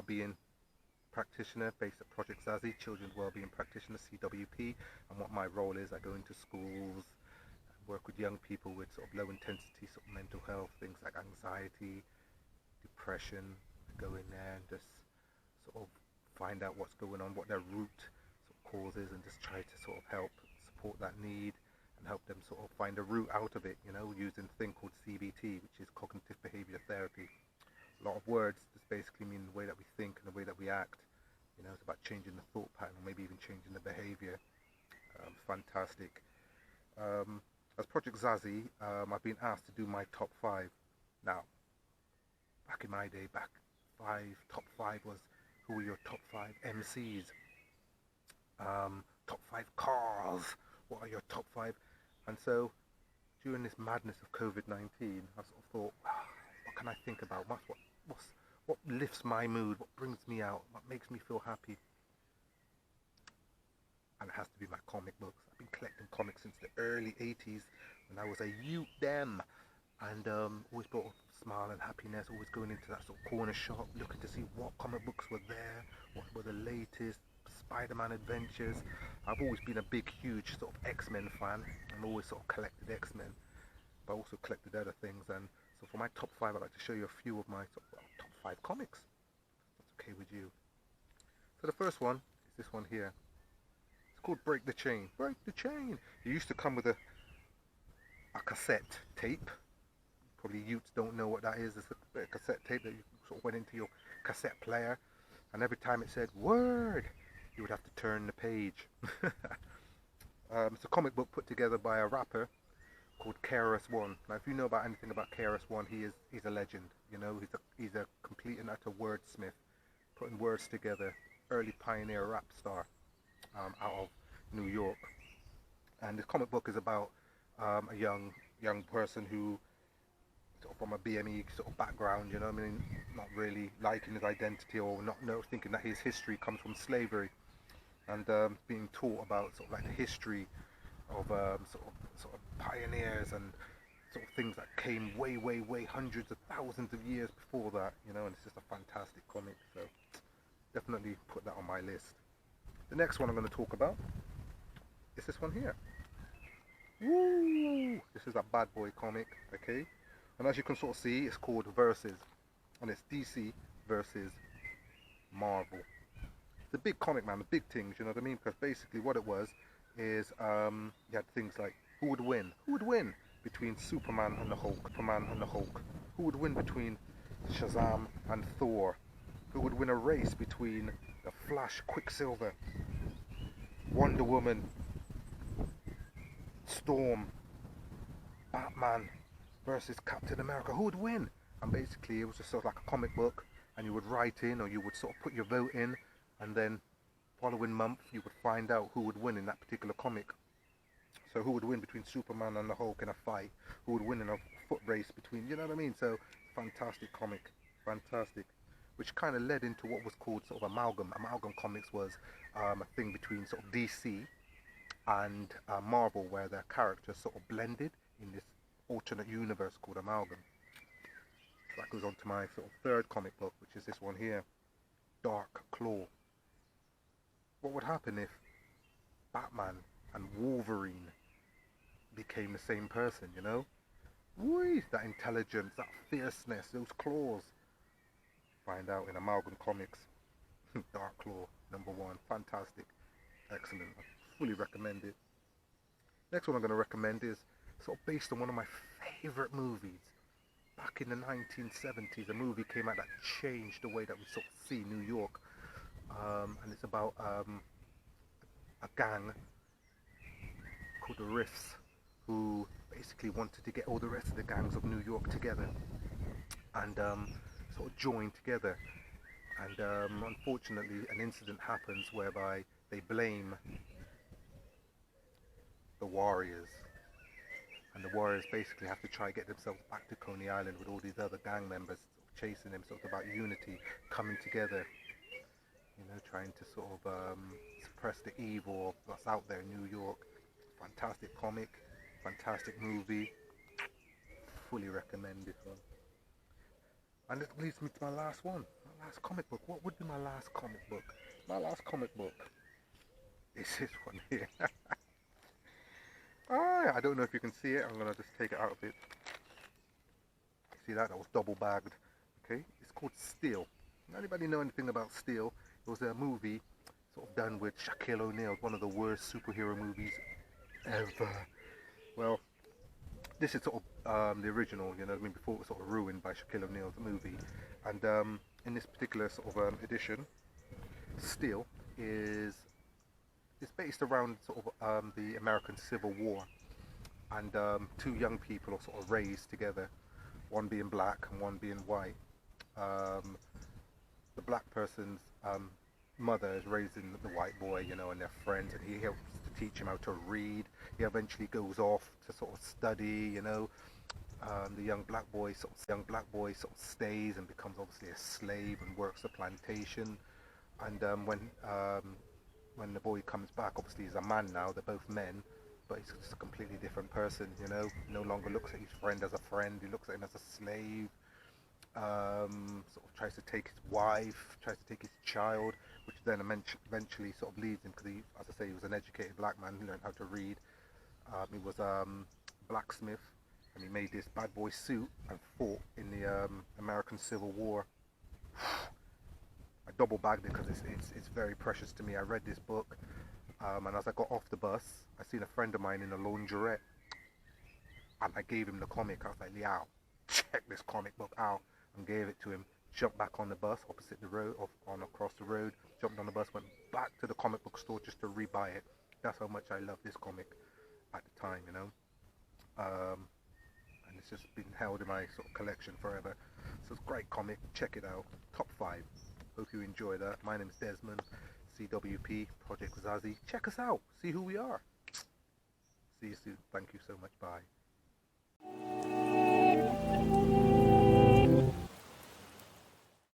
wellbeing practitioner based at Project Zazi, Children's Wellbeing Practitioner, CWP. And what my role is, I go into schools, work with young people with sort of low intensity sort of mental health, things like anxiety, depression. Go in there and just sort of find out what's going on, what their root sort of causes, and just try to sort of help support that need and help them sort of find a route out of it, you know, using a thing called CBT, which is cognitive behavior therapy. A lot of words just basically mean the way that we think and the way that we act. You know, it's about changing the thought pattern, maybe even changing the behavior. Fantastic. As Project Zazi, I've been asked to do my top 5. Now, back in my day, top 5 was, who were your top 5 MCs? Top 5 cars. What are your top 5? And so, during this madness of COVID-19, I sort of thought, what can I think about? What lifts my mood? What brings me out? What makes me feel happy? And it has to be my comic books. I've been collecting comics since the early 80s when I was a youth then, and always brought a smile and happiness, always going into that sort of corner shop looking to see what comic books were there, what were the latest Spider-Man adventures. I've always been a big, huge sort of X-Men fan, and always sort of collected X-Men, but I also collected other things. And so for my top 5, I'd like to show you a few of my top 5 comics. That's okay with you. So the first one is this one here. It's called Break the Chain. Break the Chain. It used to come with a cassette tape. Probably youths don't know what that is. It's a cassette tape that you sort of went into your cassette player, and every time it said word, you would have to turn the page. It's a comic book put together by a rapper called KRS-One. Now, if you know about anything about KRS-One, he's a legend. You know, he's a complete and utter wordsmith, putting words together. Early pioneer rap star out of New York. And this comic book is about a young person who, sort of from a BME sort of background, you know what I mean, not really liking his identity, or not thinking that his history comes from slavery, and being taught about sort of like the history of sort of pioneers and sort of things that came way hundreds of thousands of years before that, you know. And it's just a fantastic comic, so definitely put that on my list. The next one I'm going to talk about is this one here. Woo! This is a bad boy comic, okay? And as you can sort of see, it's called Versus, and it's DC versus Marvel. It's a big comic, man, the big things, you know what I mean? Because basically what it was is you had things like, who would win? Who would win between Superman and the Hulk? Who would win between Shazam and Thor? Who would win a race between the Flash, Quicksilver, Wonder Woman, Storm, Batman versus Captain America? Who would win? And basically it was just sort of like a comic book, and you would write in, or you would sort of put your vote in, and then following month you would find out who would win in that particular comic. So who would win between Superman and the Hulk in a fight? Who would win in a foot race between, you know what I mean? So fantastic comic, fantastic. Which kind of led into what was called sort of amalgam. Amalgam comics was a thing between sort of DC and Marvel, where their characters sort of blended in this alternate universe called amalgam. So that goes on to my sort of third comic book, which is this one here, Dark Claw. What would happen if Batman and Wolverine became the same person, you know? Whee! That intelligence, that fierceness, those claws. Find out in Amalgam Comics. Dark Claw, #1. Fantastic. Excellent. I fully recommend it. Next one I'm going to recommend is sort of based on one of my favourite movies. Back in the 1970s, a movie came out that changed the way that we sort of see New York. And it's about a gang called the Riffs, who basically wanted to get all the rest of the gangs of New York together and sort of join together. And unfortunately an incident happens whereby they blame the Warriors, and the Warriors basically have to try to get themselves back to Coney Island with all these other gang members sort of chasing them. So it's about unity, coming together, you know, trying to sort of suppress the evil of what's out there in New York. Fantastic comic, fantastic movie, fully recommend this one. And it leads me to my last one. last comic book. What would be my last comic book? My last comic book is this one here. I don't know if you can see it. I'm gonna just take it out a bit. See that? That was double bagged. Okay, it's called Steel. Anybody know anything about Steel? It was a movie sort of done with Shaquille O'Neal, one of the worst superhero movies ever. Well, this is sort of the original, you know what I mean, before it was sort of ruined by Shaquille O'Neal's movie. And in this particular sort of edition, Steel is based around sort of the American Civil War, and two young people are sort of raised together, one being black and one being white. Um, the black person's mother is raising the white boy, you know, and they're friends, and he helps to teach him how to read. He eventually goes off to sort of study, you know. The young black boy sort of stays and becomes obviously a slave and works the plantation. And when the boy comes back, obviously he's a man now. They're both men, but he's just a completely different person, you know. No longer looks at his friend as a friend. He looks at him as a slave. Sort of tries to take his wife, tries to take his child, which then eventually sort of leads him, because he, as I say, he was an educated black man who learned how to read. He was a blacksmith, and he made this bad boy suit and fought in the American Civil War. I double bagged it because it's very precious to me. I read this book, and as I got off the bus, I seen a friend of mine in a laundrette, and I gave him the comic. I was like, "Liao, check this comic book out," and gave it to him. Jumped back on the bus opposite the road, across the road. Jumped on the bus, went back to the comic book store just to rebuy it. That's how much I love this comic at the time, you know. And it's just been held in my sort of collection forever. So it's a great comic. Check it out. Top 5. Hope you enjoy that. My name is Desmond, CWP, Project Zazi. Check us out. See who we are. See you soon. Thank you so much. Bye.